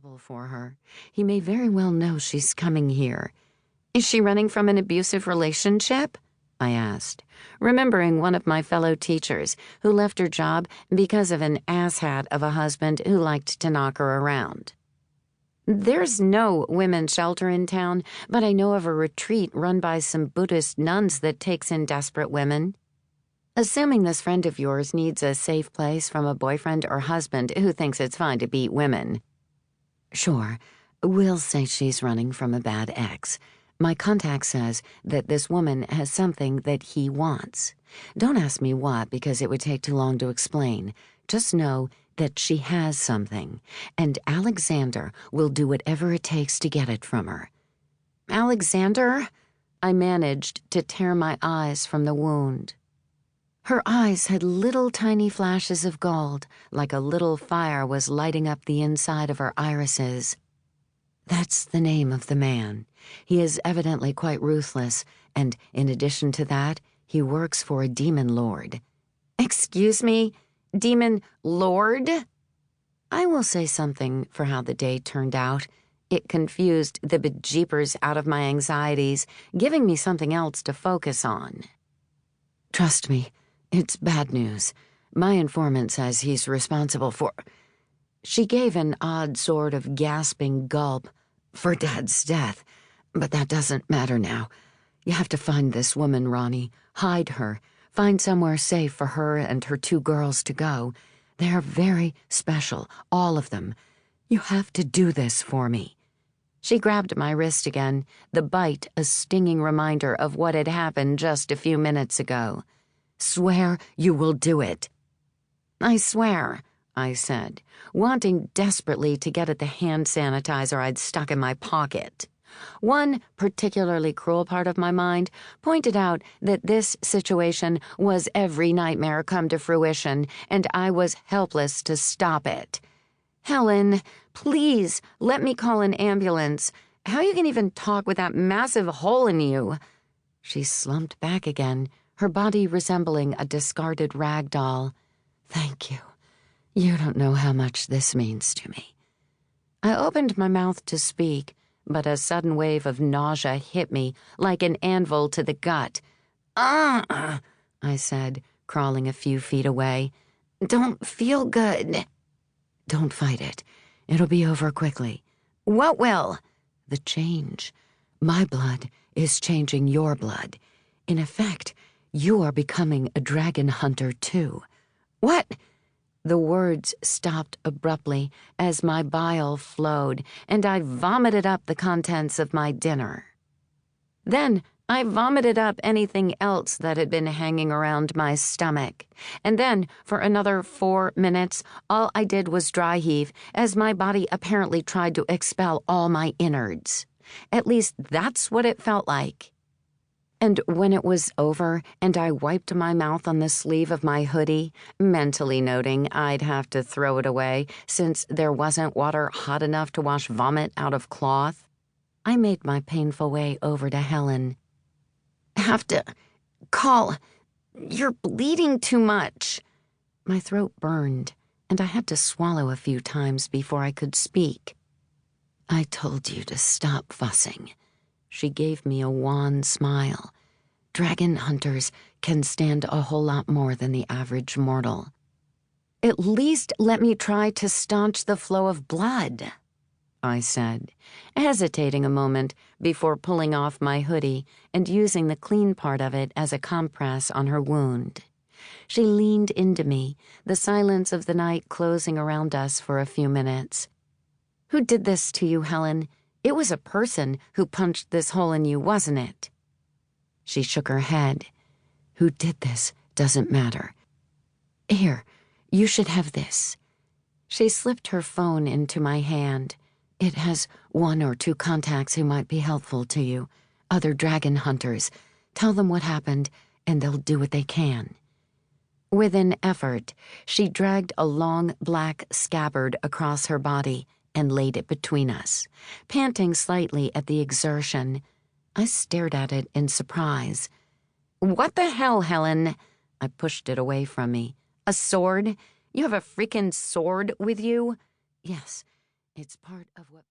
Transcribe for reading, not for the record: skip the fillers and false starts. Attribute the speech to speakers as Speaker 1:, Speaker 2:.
Speaker 1: trouble for her. He may very well know she's coming here. Is she running from an abusive relationship? I asked, remembering one of my fellow teachers who left her job because of an asshat of a husband who liked to knock her around. There's no women's shelter in town, but I know of a retreat run by some Buddhist nuns that takes in desperate women. Assuming this friend of yours needs a safe place from a boyfriend or husband who thinks it's fine to beat women. Sure, we'll say she's running from a bad ex. My contact says that this woman has something that he wants. Don't ask me what, because it would take too long to explain. Just know that she has something, and Alexander will do whatever it takes to get it from her. Alexander? I managed to tear my eyes from the wound. Her eyes had little tiny flashes of gold, like a little fire was lighting up the inside of her irises. That's the name of the man. He is evidently quite ruthless, and in addition to that, he works for a demon lord. Excuse me? Demon lord? I will say something for how the day turned out. It confused the bejeepers out of my anxieties, giving me something else to focus on. Trust me, it's bad news. My informant says he's responsible for... She gave an odd sort of gasping gulp. For Dad's death. But that doesn't matter now. You have to find this woman, Ronnie. Hide her. Find somewhere safe for her and her 2 girls to go. They're very special, all of them. You have to do this for me. She grabbed my wrist again, the bite a stinging reminder of what had happened just a few minutes ago. Swear you will do it. I swear, I said, wanting desperately to get at the hand sanitizer I'd stuck in my pocket. One particularly cruel part of my mind pointed out that this situation was every nightmare come to fruition, and I was helpless to stop it. Helen, please, let me call an ambulance. How you can even talk with that massive hole in you? She slumped back again, her body resembling a discarded rag doll. Thank you. You don't know how much this means to me. I opened my mouth to speak, but a sudden wave of nausea hit me like an anvil to the gut. I said, crawling a few feet away. Don't feel good. Don't fight it. It'll be over quickly. What will? The change. My blood is changing your blood. In effect, you are becoming a dragon hunter too. What? The words stopped abruptly as my bile flowed, and I vomited up the contents of my dinner. Then I vomited up anything else that had been hanging around my stomach, and then, for another 4 minutes, all I did was dry heave as my body apparently tried to expel all my innards. At least that's what it felt like. And when it was over and I wiped my mouth on the sleeve of my hoodie, mentally noting I'd have to throw it away since there wasn't water hot enough to wash vomit out of cloth, I made my painful way over to Helen. Have to call. You're bleeding too much. My throat burned, and I had to swallow a few times before I could speak. I told you to stop fussing. She gave me a wan smile. Dragon hunters can stand a whole lot more than the average mortal. At least let me try to staunch the flow of blood, I said, hesitating a moment before pulling off my hoodie and using the clean part of it as a compress on her wound. She leaned into me, the silence of the night closing around us for a few minutes. Who did this to you, Helen? It was a person who punched this hole in you, wasn't it? She shook her head. Who did this doesn't matter. Here, you should have this. She slipped her phone into my hand. It has 1 or 2 contacts who might be helpful to you, other dragon hunters. Tell them what happened, and they'll do what they can. With an effort, she dragged a long black scabbard across her body and laid it between us, panting slightly at the exertion. I stared at it in surprise. What the hell, Helen? I pushed it away from me. A sword? You have a freaking sword with you? Yes, It's part of what